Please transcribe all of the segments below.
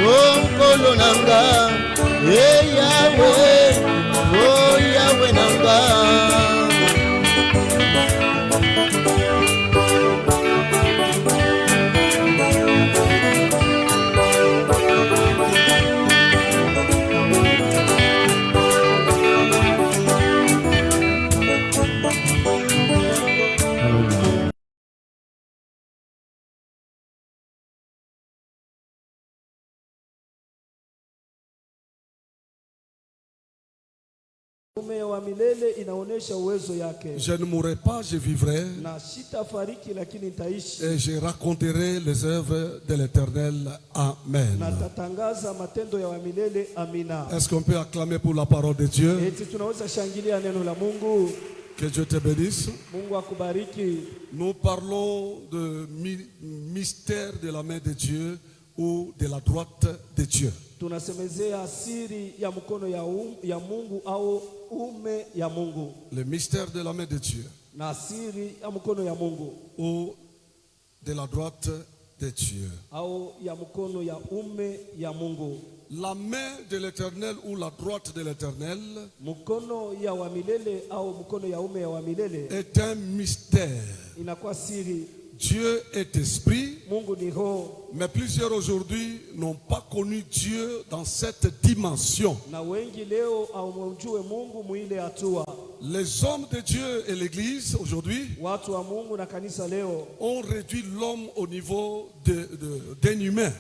oh Nkolo nanga, Yahweh, oh Yahweh nanga. Je ne mourrai pas, je vivrai. Et je raconterai les œuvres de l'Éternel. Amen. Est-ce qu'on peut acclamer pour la parole de Dieu? Que Dieu te bénisse. Nous parlons de mystère de la main de Dieu ou de la droite de Dieu. Le mystère de la main de Dieu ou de la droite de Dieu. La main de l'Éternel ou la droite de l'Éternel est un mystère. Dieu est esprit, mais plusieurs aujourd'hui n'ont pas connu Dieu dans cette dimension. Les hommes de Dieu et l'Église aujourd'hui ont réduit l'homme au niveau d'un humain.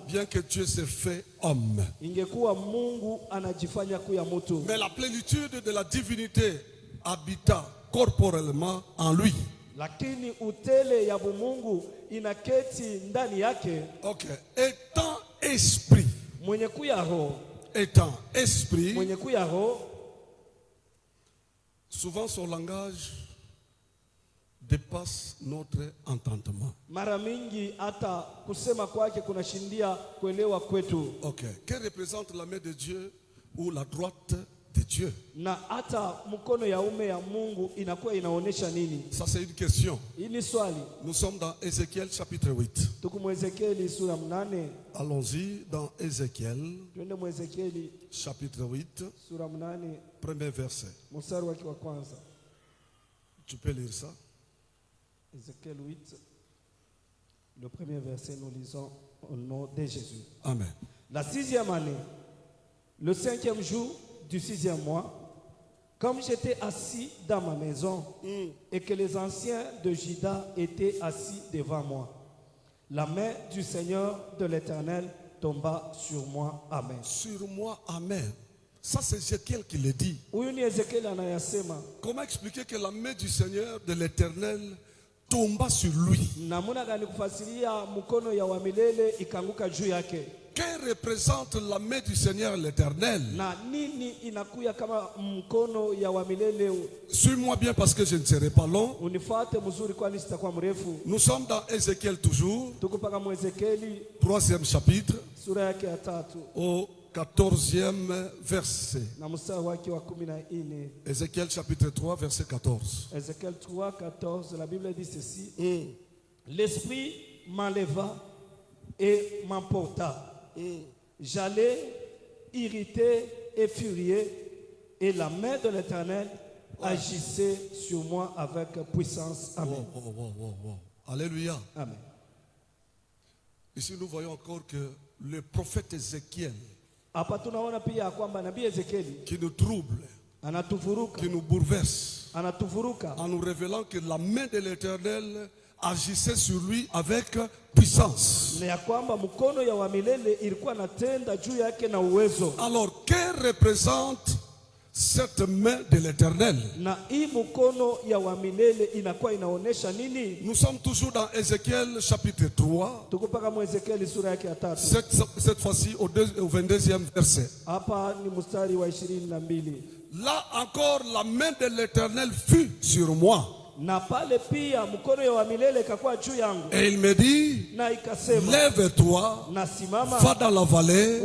Bien que Dieu s'est fait homme. Mais la plénitude de la divinité habita corporellement en lui. Ok. Étant esprit, souvent son langage dépasse notre entendement. Ok. Que représente la main de Dieu ou la droite de Dieu? Ça c'est une question. Nous sommes dans Ézéchiel chapitre 8. Allons-y dans Ézéchiel chapitre 8, premier verset. Tu peux lire ça? Ézéchiel 8, le premier verset, nous lisons au nom de Jésus. Amen. La 6e année, le 5e jour du 6e mois, comme j'étais assis dans ma maison et que les anciens de Juda étaient assis devant moi, la main du Seigneur de l'Éternel tomba sur moi. Amen. Sur moi, amen. Ça c'est Ézéchiel qui le dit. Comment expliquer que la main du Seigneur de l'Éternel tomba sur lui? Que représente la main du Seigneur l'Éternel? Suis-moi bien parce que je ne serai pas long. Nous sommes dans Ézéchiel toujours, 3e chapitre, au 14e verset. Ézéchiel chapitre 3, verset 14. Ézéchiel 3, 14, la Bible dit ceci. L'Esprit m'enleva et m'emporta. J'allais irrité et furieux, et la main de l'Éternel agissait sur moi avec puissance. Amen. Alléluia. Amen. Ici nous voyons encore que le prophète Ézéchiel, qui nous trouble, qui nous bouleverse, en nous révélant que la main de l'Éternel agissait sur lui avec puissance. Alors, que représente cette main de l'Éternel? Nous sommes toujours dans Ézéchiel chapitre 3, cette fois-ci au 22e verset. Là encore, la main de l'Éternel fut sur moi. Et il me dit, lève-toi, va dans la vallée,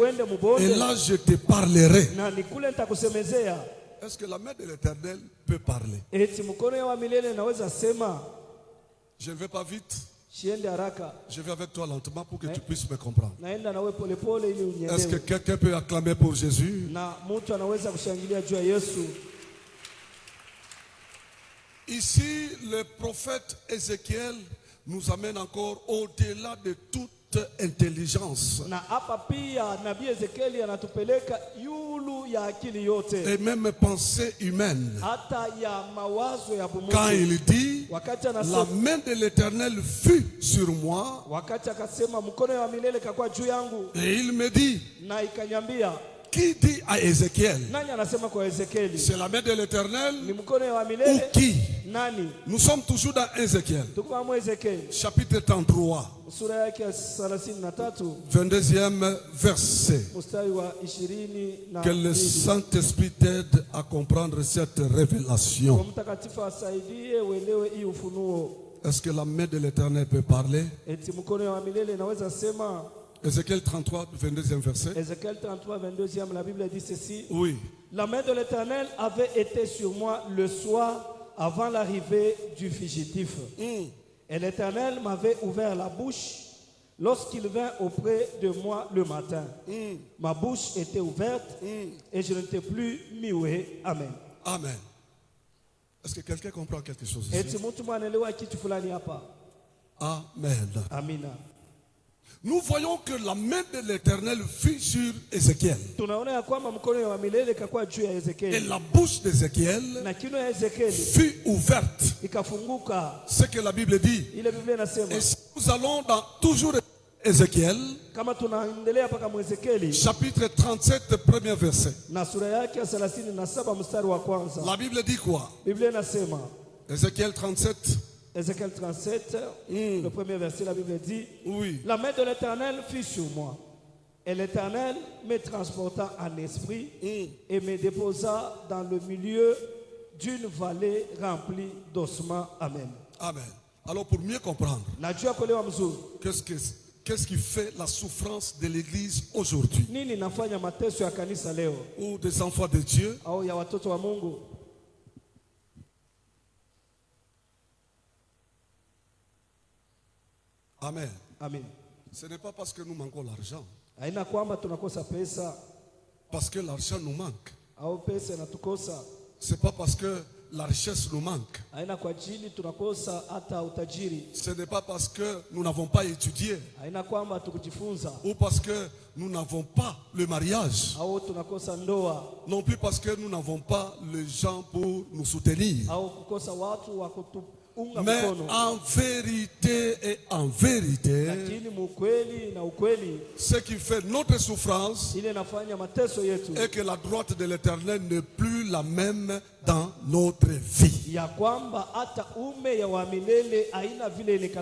et là je te parlerai. Est-ce que la main de l'Éternel peut parler? Je ne vais pas vite. Je vais avec toi lentement pour que tu puisses me comprendre. naenda nawe polepole ili unielewe. Est-ce que quelqu'un peut acclamer pour Jésus? Na mtu anaweza kushangilia juu ya Yesu. Ici, le prophète Ézéchiel nous amène encore au-delà de toute intelligence. Na hapa pia nabii Ezekieli anatupeleka yulu ya akili yote. Et même pensée humaine. Hata ya mawazo ya bumungu. Quand il dit, wakati anasema, la main de l'Éternel fut sur moi. Wakati akasema mkono wa milele kakuwa juu yangu. Et il me dit, na ikanyambia, qui dit à Ézéchiel? Nani anasema kwa Ezekieli? C'est la main de l'Éternel ni mkono wa milele. Ou qui? Nani? Nous sommes toujours dans Ézéchiel. Tuko kwa Ezekieli. Chapitre 33. Sura yake ya 33. 22e verset. Mstari wa 20. Que le Saint-Esprit t'aide à comprendre cette révélation. Mtakatifu asaidie uelewe hii ufunuo. Est-ce que la main de l'Éternel peut parler? Eti mkono wa milele inaweza sema? Ézéchiel 33, 22e verset. Ézéchiel 33, 22e, la Bible dit ceci. Oui. La main de l'Éternel avait été sur moi le soir avant l'arrivée du fugitif. Et l'Éternel m'avait ouvert la bouche lorsqu'il vint auprès de moi le matin. Ma bouche était ouverte et je n'étais plus muet. Amen. Amen. Est-ce que quelqu'un comprend quelque chose ici? Amen. Amina. Nous voyons que la main de l'Éternel fut sur Ézéchiel. Et la bouche d'Ézéchiel fut ouverte. Ce que la Bible dit. Et si nous allons dans toujours Ézéchiel, chapitre 37, premier verset. La Bible dit quoi? Ézéchiel 37. Ézéchiel 37, le premier verset, la Bible dit, oui. La main de l'Éternel fut sur moi. Et l'Éternel me transporta en esprit et me déposa dans le milieu d'une vallée remplie d'ossements. Amen. Amen. Alors pour mieux comprendre, qu'est-ce qui fait la souffrance de l'Église aujourd'hui? Ou des enfants de Dieu? Amen. Amen. Ce n'est pas parce que nous manquons l'argent. Parce que l'argent nous manque. Ce n'est pas parce que la richesse nous manque. Ce n'est pas parce que nous n'avons pas étudié. Ou parce que nous n'avons pas le mariage. Non plus parce que nous n'avons pas les gens pour nous soutenir. Mais en vérité et en vérité, ce qui fait notre souffrance est que la droite de l'Éternel n'est plus la même dans notre vie.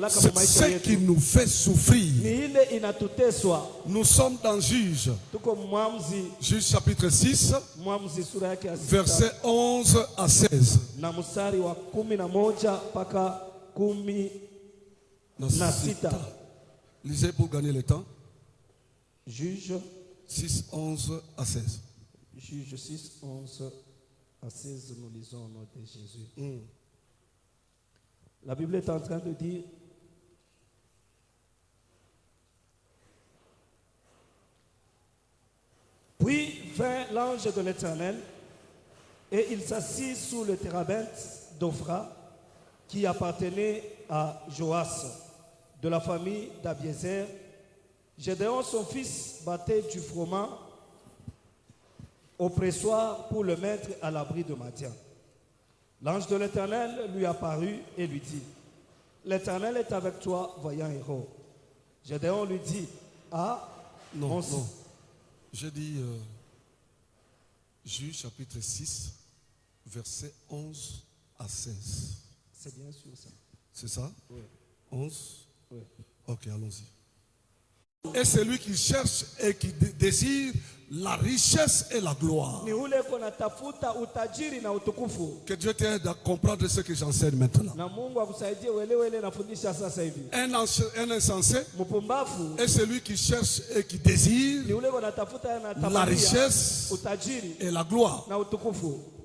C'est ce qui nous fait souffrir. Nous sommes dans Juge. Juge chapitre 6, verset 11 à 16. Lisez pour gagner le temps. Juge 6, 11 à 16. Juge 6, 11 à 16, nous lisons au nom de Jésus. La Bible est en train de dire, puis vint l'ange de l'Éternel et il s'assit sous le térabinthe d'Ophra qui appartenait à Joas de la famille d'Abiézer. Gédéon son fils battait du froment au pressoir pour le mettre à l'abri de Madian. L'ange de l'Éternel lui apparut et lui dit, l'Éternel est avec toi, voyant héros. Gédéon lui dit, ah, non. J'ai dit Juge chapitre 6, verset 11 à 16. C'est bien sûr ça. C'est ça? Oui. 11? Oui. Ok, allons-y. Et celui qui cherche et qui désire la richesse et la gloire. Que Dieu t'aide à comprendre ce que j'enseigne maintenant. Un insensé est celui qui cherche et qui désire la richesse et la gloire.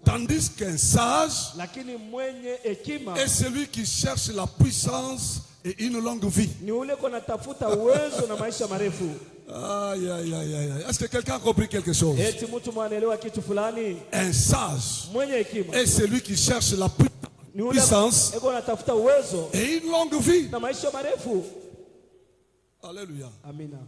Tandis qu'un sage lakini mwenye hekima est celui qui cherche la puissance et une longue vie. ni ule konatafuta uwezo na maisha marefu. Aïe, aïe, aïe, aïe. Est-ce que quelqu'un a compris quelque chose? Eti mtu mwanaelewa kitu fulani? Un sage Mwenye hekima est celui qui cherche la puissance natafuta uwezo et une longue vie. na maisha marefu. Alléluia. Amina.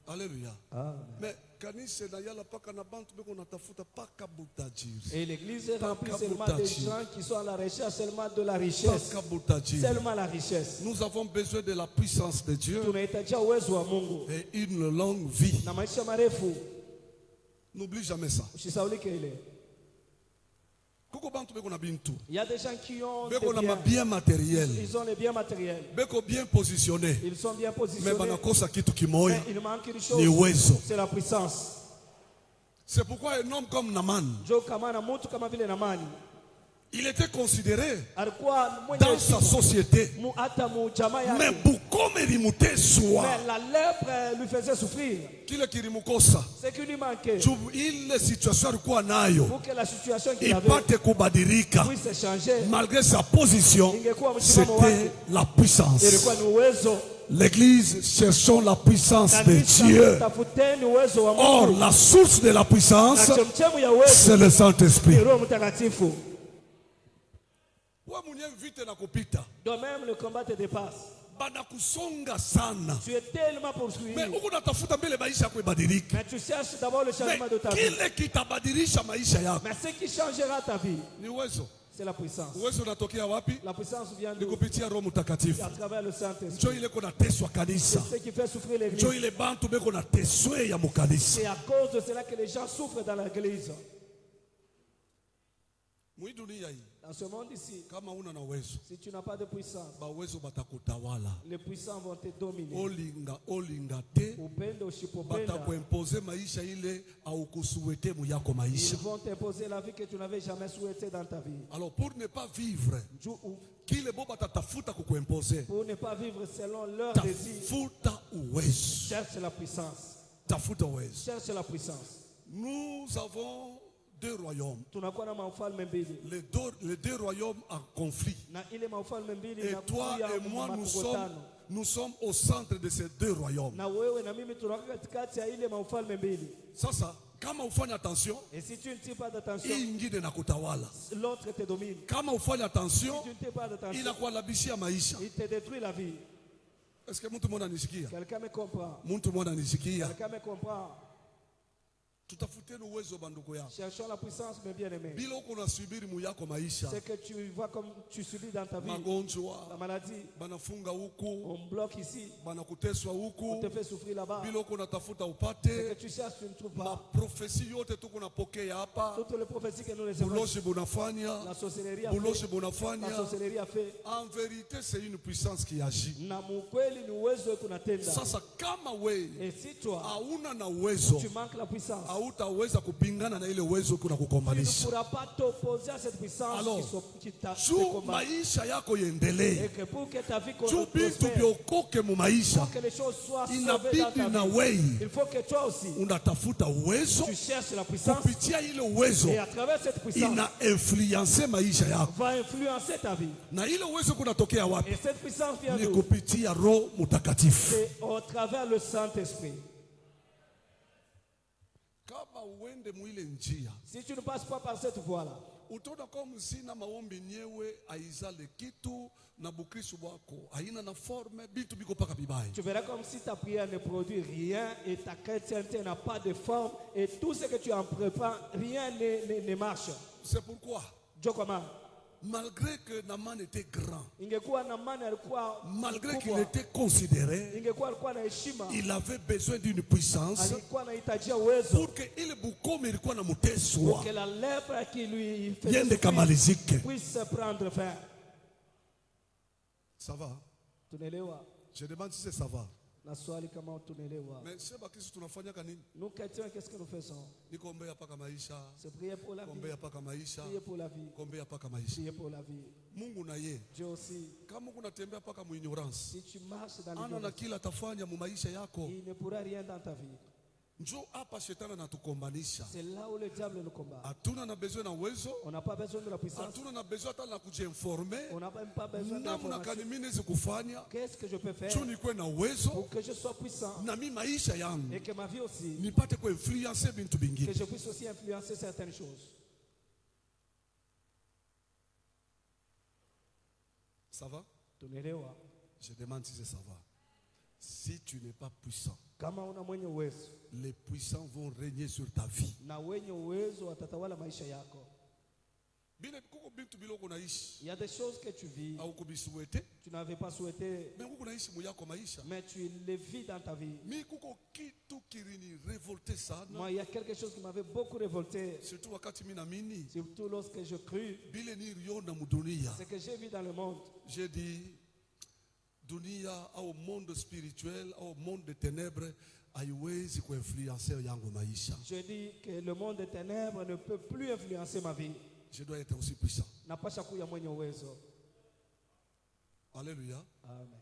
Alléluia. Amen. Mais kanisa na yala paka na bantu beko natafuta paka butajiri. Et l'église est remplie seulement des gens qui sont à la recherche seulement de la richesse. Paka butajiri. Seulement la richesse. Nous avons besoin de la puissance de Dieu Tunahitaji uwezo wa Mungu et une longue vie. na maisha marefu. N'oublie jamais ça. Usisaulike ile. Koko bantu beko na bintu. Il y a des gens qui ont Beko des na biens. bien matériel. Ils ont les biens matériels. Beko bien positionné. Ils sont bien Mais positionnés. banakosa kitu kimoya. Mais il manque une Ni chose. uwezo. C'est la puissance. C'est pourquoi un homme comme Naman, Jo kama na mtu kama vile Namani il était considéré alikuwa mwenye dans sa société. hata mu jamaa Mais yake. bukome limuteswa. Mais la lèpre lui faisait souffrir. Kile kilimukosa. Ce qui lui manquait. Ile situation alikuwa nayo Pour que la situation qu'il avait ipate kubadilika. puisse changer. Malgré sa position, Ingekuwa msimamo c'était wake. la puissance. Ilikuwa ni uwezo. L'église, cherchons la puissance de Dieu. Tafuteni uwezo wa Or, Mungu. la source de la puissance, Na chemchemu ya uwezo c'est le Saint-Esprit. ni Roho Mtakatifu. De même, le combat te dépasse. Banakusonga sana. Tu es tellement poursuivi. Mais uko natafuta mbele maisha yako ibadilike. Mais tu cherches d'abord le changement de ta vie. Kile kitabadilisha maisha yako Mais ce qui changera ta vie, ni uwezo. c'est la puissance. Uwezo unatokea wapi? La puissance vient Ni de kupitia Roho Mtakatifu. à travers le Saint-Esprit. Njoo ile kona teswa kanisa. C'est ce qui fait souffrir l'église. Njoo ile bantu beko na teswe ya mukanisa. C'est à cause de cela que les gens souffrent dans l'église. Muidunia hii Dans ce monde ici, kama una na uwezo, si tu n'as pas de puissance, ba uwezo batakutawala. les puissants vont te dominer. Olinga te Upendo usipopenda, batakuimpose maisha ile au kusuwete mu yako maisha. ils vont t'imposer la vie que tu n'avais jamais souhaitée dans ta vie. Alors pour ne pas vivre kile bo batatafuta kukuimpose, Pour ne pas vivre selon leur désir, tafuta uwezo. cherche la puissance. Tafuta uwezo. Cherche la puissance. Nous avons deux royaumes. Tunakuwa na maufalme mbili. Les deux royaumes en conflit. Na ile maufalme mbili Et toi inakuwa et moi, mapigano. nous sommes au centre de ces deux royaumes. Na wewe na mimi tunakuwa katikati ya ile maufalme mbili. Sasa kama ufanye attention, Et si tu ne tires pas d'attention, hii ingine nakutawala. l'autre te domine. Kama ufanye attention, Si tu ne tires pas d'attention, inakualabishia maisha. il te détruit la vie. Est-ce que mtu mmoja anisikia? Quelqu'un me comprend. Mtu mmoja anisikia? Quelqu'un me comprend. Tutafuteni uwezo bandugu yako. Cherchons la puissance, mes bien-aimés. Bila uko nasubiri mu yako maisha. C'est que tu vois comme tu subis dans ta vie. La Magonjwa, maladie. banafunga huku, On bloque ici. banakuteswa On huku. te fait souffrir là-bas. Bila uko natafuta C'est upate. que tu cherches, tu ne trouves Ma pas. profesi yote tuko napokea hapa. Toutes les prophéties que nous recevons. Buloshi bunafanya. La sorcellerie a fait. Buloshi La bunafanya. sorcellerie a fait. En vérité, c'est une puissance qui agit. Na mukweli ni uwezo kunatenda. Sasa kama wewe Et si toi, hauna na uwezo, tu manques la puissance, hautaweza kupingana na ile uwezo kuna tu ne kukombanisha. pourras pas t'opposer à cette puissance Alors, qui t'a Juu combat. maisha yako Et iendelee, que pour que ta vie juu vitu prospère, vyokoke mu maisha, pour que les choses soient sauvées inabidi dans ta na vie, wewe il faut que toi aussi, unatafuta uwezo. tu cherches la puissance. Kupitia ile uwezo Et à travers cette puissance, ina influence maisha yako, va influencer ta vie. na ile uwezo kunatokea wapi? Et cette puissance vient Ni d'où? kupitia Roho Mtakatifu. C'est au travers le Saint-Esprit. Kama uende mwile njia, Si tu ne passes pas par cette voie-là, utaona kwa mzina maombi nyewe aizale kitu na bukristo bwako haina na forme bitu biko paka bibai. tu verras comme si ta prière ne produit rien et ta chrétienté n'a pas de forme et tout ce que tu entreprends, rien ne marche. C'est pourquoi, Jokoma, malgré que Naman était grand, ingekuwa na maana alikuwa malgré qu'il mkubwa, était considéré, ingekuwa alikuwa na heshima, il avait besoin d'une puissance alikuwa anahitajia uwezo pour que ile bukome ilikuwa na muteswa pour que la lèpre qui lui fait yende souffrir kamalizike. puisse prendre fin. Ça va? Tunaelewa? Je demande si ça va. Na swali kama tunaelewa. Mais c'est pas kitu tunafanya kanini? Nous chrétiens, qu'est-ce que nous faisons? Nikombea paka maisha, C'est prier pour la vie. kombea paka maisha, Prier pour la vie. kombea paka maisha. Prier pour la vie. Mungu na ye, Dieu aussi, kama unatembea paka mu ignorance, si tu marches dans ana na l'ignorance, kila atafanya mu maisha yako, il ne pourra rien dans ta vie. C'est là où le diable nous combat. On n'a pas besoin de la puissance. On n'a même pas besoin de l'information. Qu'est-ce que je peux faire pour que je sois puissant et que ma vie aussi, que je puisse aussi influencer certaines choses. Ça va? Je demande si ça va. Si tu n'es pas puissant, les puissants vont régner sur ta vie. Il y a des choses que tu vis, tu n'avais pas souhaité, mais tu les vis dans ta vie. Moi, il y a quelque chose qui m'avait beaucoup révolté, surtout lorsque je crus ce que j'ai vu dans le monde. J'ai dit, dunia au monde spirituel, au monde des ténèbres, haiwezi kuinfluencer yangu maisha. Je dis que le monde des ténèbres ne peut plus influencer ma vie. Je dois être aussi puissant. Napasha kuya mwenye uwezo. Alléluia. Amen.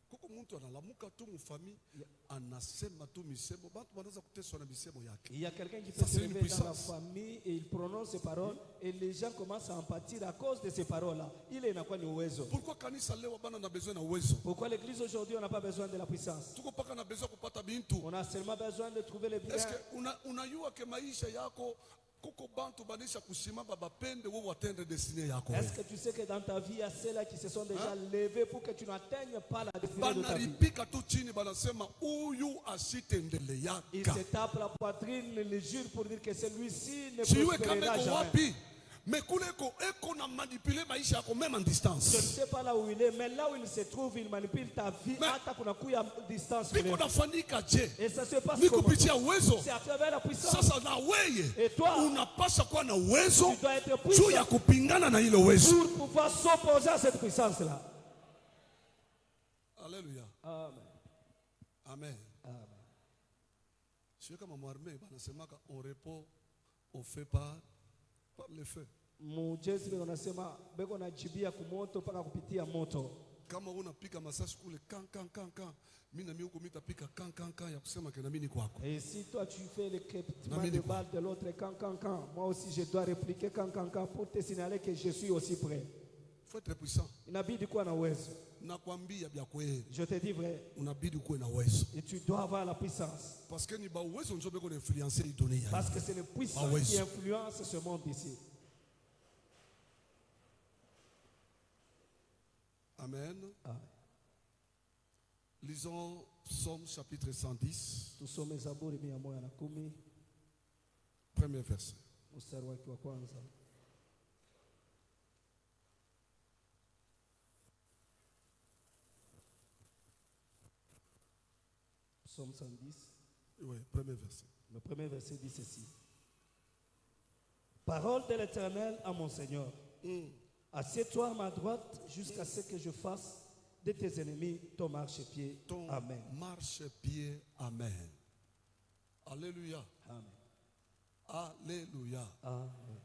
Kuko mtu analamuka tu mfamille anasema tu misemo bantu wanaanza kuteswa na misemo yake. Il y a quelqu'un qui peut se lever dans la famille et il prononce ces paroles et les gens commencent à en pâtir à cause de ces paroles-là. Il est inakuwa ni uwezo. Pourquoi kanisa leo bana na besoin na uwezo? Pourquoi l'église aujourd'hui on n'a pas besoin de la puissance? Tuko paka na besoin kupata bintu. On a seulement besoin de trouver les biens. Est-ce que unajua que maisha yako est-ce que tu sais que dans ta vie, il y a ceux-là qui se sont déjà levés pour que tu n'atteignes pas la destinée de ta vie? Ils se tapent la poitrine, ils jurent pour dire que celui-ci ne prospérera jamais. Mais même en distance. Je ne sais pas là où il est, mais là où il se trouve, il manipule ta vie à distance. Et ça se passe comment? C'est à travers la puissance. Et toi, tu dois être puissant pour pouvoir s'opposer à cette puissance-là. Alléluia. Amen. Amen. Amen. On répond, on fait pas par le feu. Mujezi wanasema beko najibia kumoto paka kupitia moto. Kama unapika masasi kule kan mimi na mimi huko mitapika kan ya kusema que na mimi ni kwako. Et si toi tu fais le crépitement de balle de l'autre kan moi aussi je dois répliquer kan pour te signaler que je suis aussi prêt. Faut être puissant. Inabidi kuwa na uwezo. Nakwambia bya kweli. Je te dis vrai. Unabidi kuwa na uwezo. Et tu dois avoir la puissance. Parce que ni ba uwezo ndio beko influencer dunia. Parce que c'est le puissant qui influence ce monde ici. Amen. Amen. Lisons Psaume chapitre 110. Tusome Zaburi 110. Premier verset. Mstari wake wa kwanza. Psaume 110. Oui, premier verset. Le premier verset dit ceci. Parole de l'Éternel à mon Seigneur. Assieds-toi à ma droite jusqu'à ce que je fasse de tes ennemis ton marchepied. Amen. Marchepied. Amen. Alléluia. Amen. Alléluia. Amen.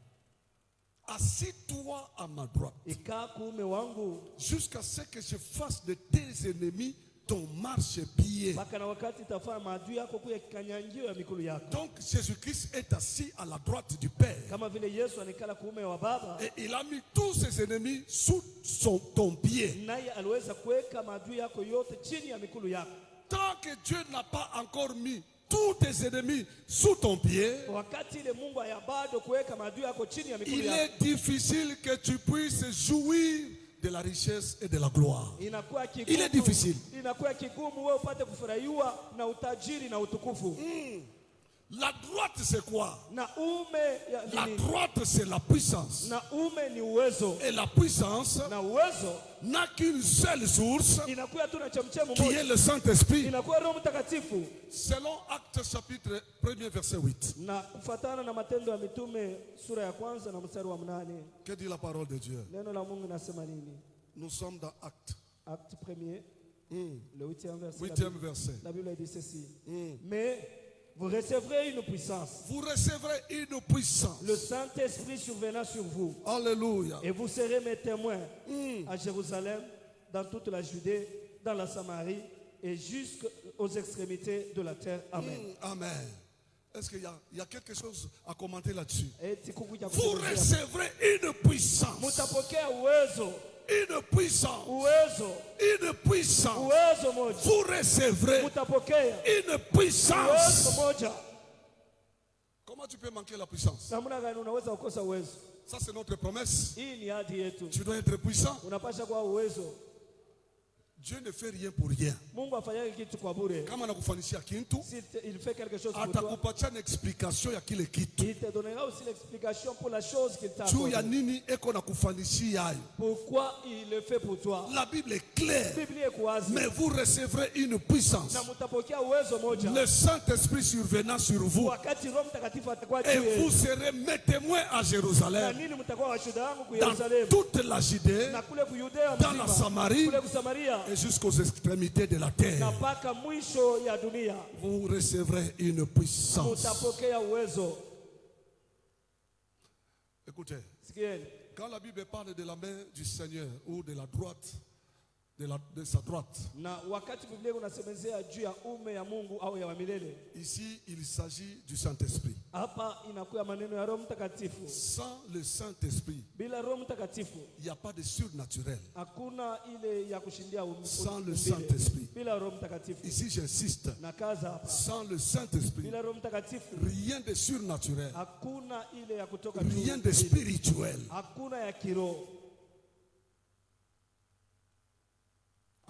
Assieds-toi à ma droite jusqu'à ce que je fasse de tes ennemis ton marchepied. Donc Jésus-Christ est assis à la droite du Père. Et il a mis tous ses ennemis sous ton pied. Tant que Dieu n'a pas encore mis tous tes ennemis sous ton pied, il est difficile que tu puisses jouir de la richesse et de la gloire. Il est difficile. La droite c'est quoi? La droite c'est la puissance. Et la puissance n'a qu'une seule source qui est le Saint-Esprit. Selon Actes chapitre 1 verset 8. Que dit la parole de Dieu? Nous sommes dans Actes. Acte 1er, le 8e verset. La Bible dit ceci. Mais vous recevrez une puissance. Vous recevrez une puissance. Le Saint-Esprit survenant sur vous. Alléluia. Et vous serez mes témoins à Jérusalem, dans toute la Judée, dans la Samarie et jusqu'aux extrémités de la terre. Amen. Amen. Est-ce qu'il y a quelque chose à commenter là-dessus? Vous recevrez une puissance. Une puissance. Une puissance. Vous recevrez une puissance. Comment tu peux manquer la puissance? Ça, c'est notre promesse. Tu dois être puissant. Dieu ne fait rien pour rien. Kama anakufanishia kintu, atakupatia na explication ya kile kitu. Juu ya nini eko nakufanishia hayo? Pourquoi il le fait pour toi? La Bible est claire. Mais vous recevrez une puissance. Le Saint-Esprit survenant sur vous. Et vous serez mes témoins à Jérusalem, dans toute la Judée, dans la Samarie et jusqu'aux extrémités de la terre. Vous recevrez une puissance. Écoutez, quand la Bible parle de la main du Seigneur ou de la droite, de sa droite, ici il s'agit du Saint-Esprit. Sans le Saint-Esprit, il n'y a pas de surnaturel. Sans le Saint-Esprit, ici j'insiste, sans le Saint-Esprit, rien de surnaturel, rien de spirituel.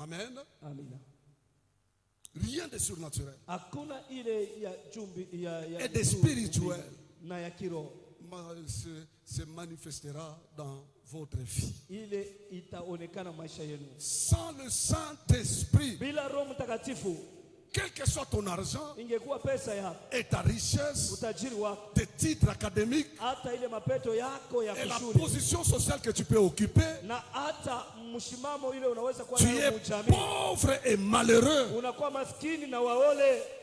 Amen. Rien de surnaturel et de spirituel se manifestera dans votre vie. Sans le Saint-Esprit, quel que soit ton argent et ta richesse, tes titres académiques et la position sociale que tu peux occuper, tu es pauvre et malheureux.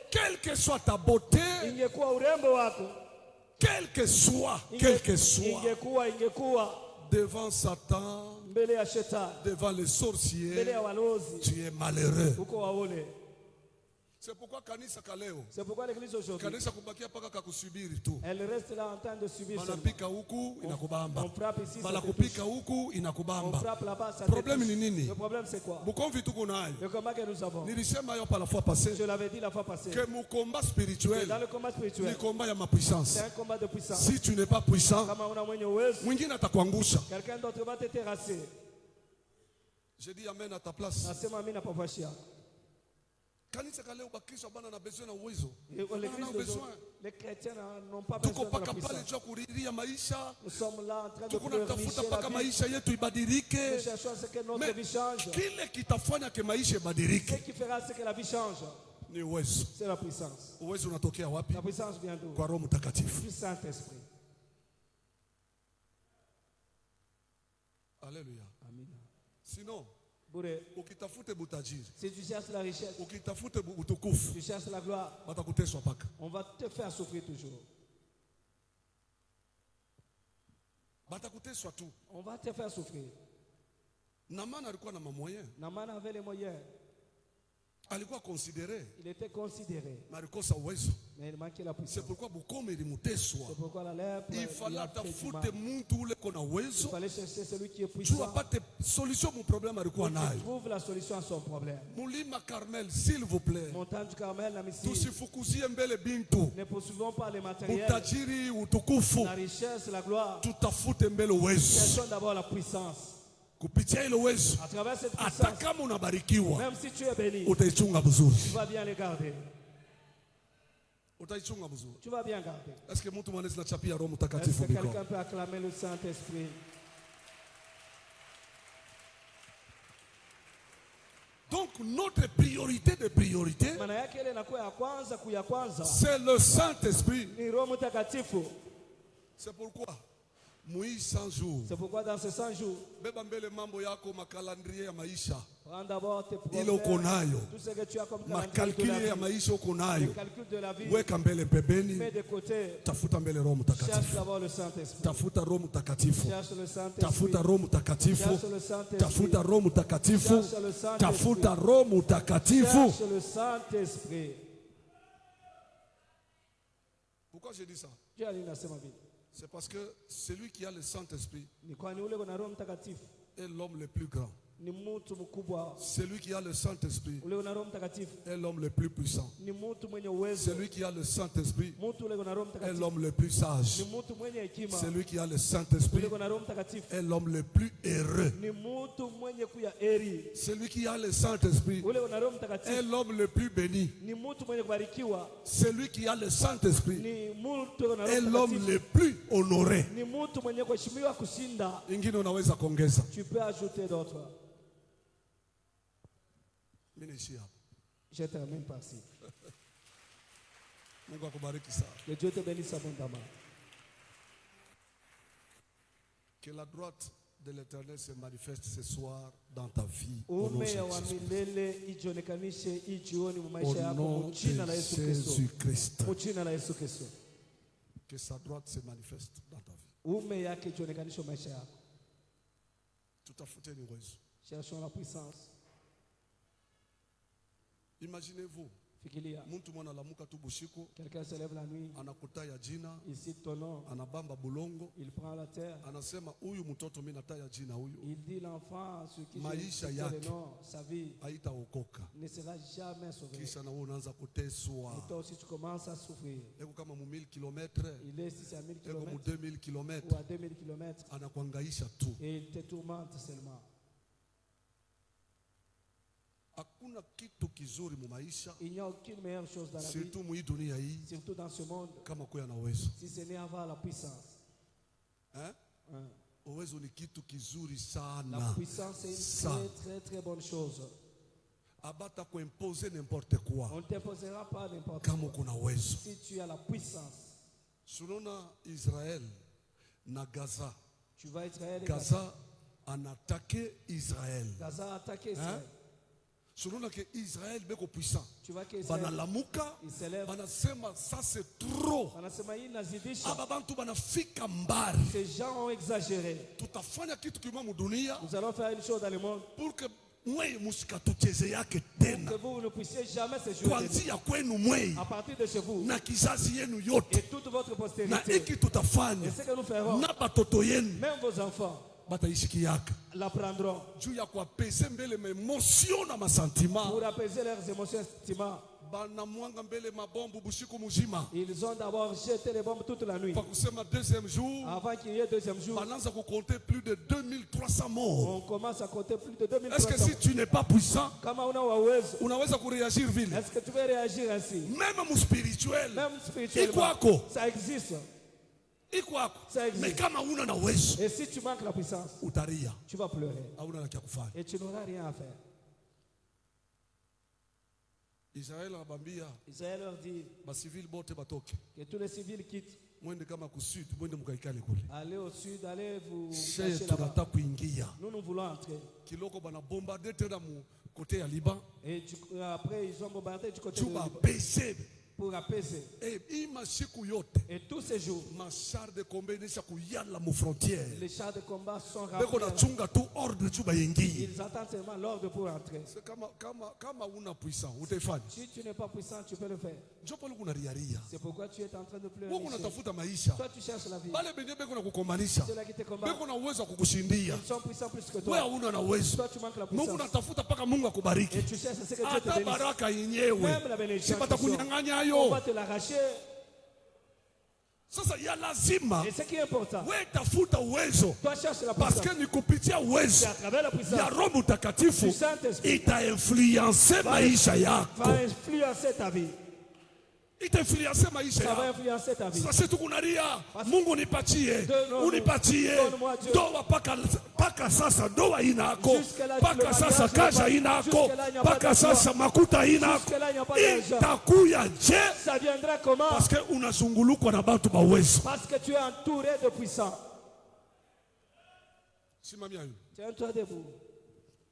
Quelle que soit ta beauté, quel que soit, devant Satan, devant les sorciers, tu es malheureux. C'est pourquoi kanisa kaleo. C'est pourquoi l'église aujourd'hui. Kanisa kubakia paka kakusubiri tu. Elle reste là en train de subir. Banapika huku inakubamba. On frappe ici. Banakupika huku inakubamba. On frappe là-bas ça. Problème ni nini? Le problème c'est quoi? Bukomvi tuko nayo. Le combat que nous avons. Nilisema yo pa la fois passée. Je l'avais dit la fois passée. Que mon combat spirituel. Dans le combat spirituel. Ni combat ya ma puissance. C'est un combat de puissance. Si tu n'es pas puissant, mwingine atakuangusha. Quelqu'un d'autre va te terrasser. Je dis amen à ta place. Nasema amina pa fashia. Les chrétiens n'ont pas besoin de la puissance. Nous sommes là en train de pleurnicher la vie. Nous cherchons à ce que notre vie change. Ce qui fera ce que la vie change, c'est la puissance. La puissance vient d'où? Du Saint-Esprit. Alléluia. Amen. Sinon, si tu cherches la richesse, tu cherches la gloire, on va te faire souffrir toujours. On va te faire souffrir. Naman avait les moyens. Il était considéré. Mais il manquait la puissance. C'est pourquoi la lèpre, il fallait chercher celui qui est puissant. Il trouve la solution à son problème. S'il vous plaît. Montagne du Carmel, la mission. Ne poursuivons pas les matériels. La richesse, la gloire. Cherchons d'abord la puissance. À travers cette puissance, même si tu es béni, tu vas bien les garder. Tu vas bien garder. Est-ce que quelqu'un peut acclamer le Saint-Esprit? Donc notre priorité de priorité, c'est le Saint-Esprit. C'est pourquoi c'est pourquoi dans ces 100 jours, prends d'abord tes problèmes, tout ce que tu as comme calcul de la vie, mets de côté, cherche d'abord le Saint-Esprit, cherche le Saint-Esprit, cherche le Saint-Esprit. Pourquoi j'ai dit ça? C'est parce que celui qui a le Saint-Esprit est l'homme le plus grand. Celui qui a le Saint-Esprit est l'homme le plus puissant. Celui qui a le Saint-Esprit est l'homme le plus sage. Celui qui a le Saint-Esprit est l'homme le plus heureux. Celui qui a le Saint-Esprit est l'homme le plus béni. Celui qui a le Saint-Esprit est l'homme le plus honoré. Tu peux ajouter d'autres. Je termine par ci. Que Dieu te bénisse abondamment. Que la droite de l'Éternel se manifeste ce soir dans ta vie. Au nom de Jésus-Christ. Que sa droite se manifeste dans ta vie. Tout à fait. Cherchons la puissance. Imaginez-vous. Quelqu'un se lève la nuit. Il cite ton nom. Il prend la terre. Il dit l'enfant sur qui je cite le nom, sa vie ne sera jamais sauvée. Et toi aussi tu commences à souffrir. Il est ici à 1000 km ou à 2000 km. Et il te tourmente seulement. Il n'y a aucune meilleure chose dans la vie, surtout dans ce monde, si ce n'est avoir la puissance. La puissance est une très très bonne chose. On ne t'imposera pas n'importe quoi si tu as la puissance. Israël na Gaza. Tu vas Israël et Gaza a attaqué Israël. Gaza a attaqué Israël. Selon que Israël est puissant. Tu vois qu'Israël il s'élève. Ça c'est trop. Ces gens ont exagéré. Nous allons faire une chose dans le monde. Pour que vous ne puissiez jamais se jouer de nous. À partir de chez vous et toute votre postérité. Et ce que nous ferons, même vos enfants l'apprendront pour apaiser leurs émotions et sentiments. Ils ont d'abord jeté les bombes toute la nuit. Avant qu'il y ait deuxième jour, plus de 2300 morts. On commence à compter plus de 2300. Est-ce que si tu n'es pas puissant, est-ce que tu veux réagir ainsi? Même spirituellement, ça existe. Ça existe. Et si tu manques la puissance, tu vas pleurer. Et tu n'auras rien à faire. Israël leur dit que tous les civils quittent. Allez au sud, allez vous cacher là-bas. Nous voulons entrer. Et après ils ont bombardé du côté de Liban. Pour apaiser. Et tous ces jours, les chars de combat sont remplis. Ils attendent seulement l'ordre pour entrer. Si tu n'es pas puissant, tu peux le faire. C'est pourquoi tu es en train de pleurer. Toi, tu cherches la vie. Ceux-là qui te combattent, ils sont puissants plus que toi. Toi, tu manques la puissance. Et tu cherches ce que Dieu te bénisse. Même la bénédiction, on va te l'arracher. Et ce qui est important, toi cherche la puissance. C'est à travers la puissance du Saint-Esprit va influencer ta vie. Ça va influencer ta vie. Mungu nipatie, unipatie doa paka sasa doa inako, paka sasa kaja inako, paka sasa makuta inako. Itakuya je? Ça viendra comment? Parce que unazungulukwa na batu ba uwezo. Parce que tu es entouré de puissants. Tiens-toi debout.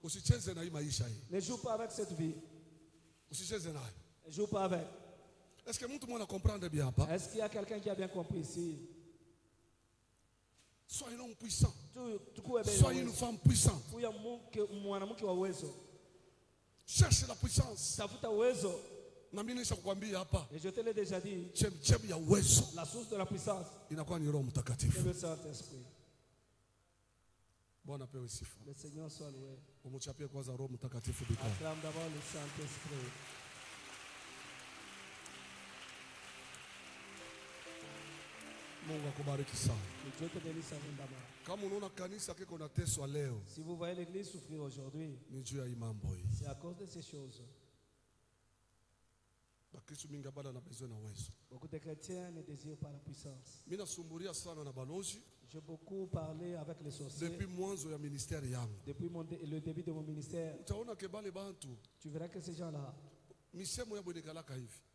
Usicheze na hii maisha hii. Ne joue pas avec cette vie. Usicheze nayo. Ne joue pas avec. Est-ce que mtu mwana comprendre bien hapa? Est-ce qu'il y a quelqu'un qui a bien compris ici? Sois un homme puissant. Sois une femme puissante. Cherche la puissance. Et je te l'ai déjà dit, la source de la puissance, c'est le Saint-Esprit. Le Seigneur soit loué. Acclame d'abord le Saint-Esprit. Que Dieu te bénisse abondamment. Si vous voyez l'église souffrir aujourd'hui, c'est à cause de ces choses. Beaucoup de chrétiens ne désirent pas la puissance. J'ai beaucoup parlé avec les sorciers depuis le début de mon ministère. Tu verras que ces gens-là,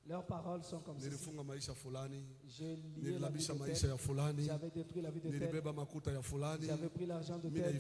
leurs paroles sont comme ça. J'ai lié la vie de tel, j'avais détruit la vie de tel, j'avais pris l'argent de tel.